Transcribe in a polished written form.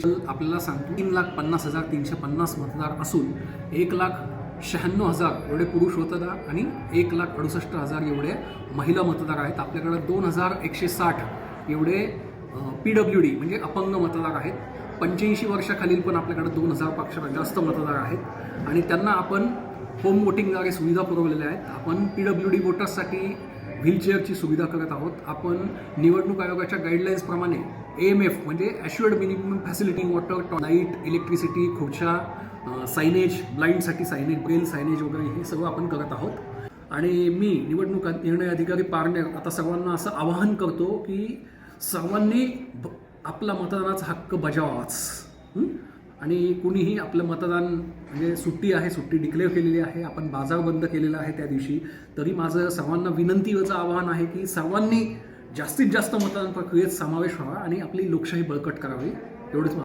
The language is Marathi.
आपल्याला सांगतो 3,50,350 मतदार असून 1,96,000 एवढे पुरुष मतदार आणि 1,68,000 एवढे महिला मतदार आहेत. आपल्याकडे 2,160 एवढे PWD म्हणजे अपंग मतदार आहेत. 85 वर्षाखालील पण आपल्याकडे 2,000 पेक्षा जास्त मतदार आहेत आणि त्यांना आपण होम वोटिंगद्वारे सुविधा पुरवलेल्या आहेत. आपण PWD वोटर्ससाठी व्हीलचेअरची सुविधा करत आहोत. आपण निवडणूक आयोगाच्या गाईडलाईन्सप्रमाणे AMF म्हणजे assured minimum facility, water, light, electricity, खुर्च्या, सायनेज, ब्लाइंडसाठी सायनेज, ब्रेल सायनेज वगैरे हे सगळं आपण करत आहोत. आणि मी निवडणूक निर्णय अधिकारी पारनेर आता सर्वांना असं आवाहन करतो की सर्वांनी आपला मतदानाचा हक्क बजावाच. आणि कुणीही आपलं मतदान म्हणजे सुट्टी आहे, सुट्टी डिक्लेअर केलेली आहे, आपण बाजार बंद केलेला आहे त्या दिवशी, तरी माझं सर्वांना विनंतीचं आवाहन आहे की सर्वांनी जास्तीत जास्त मतदान प्रक्रियेत समावेश व्हावा आणि आपली लोकशाही बळकट करावी. एवढंच.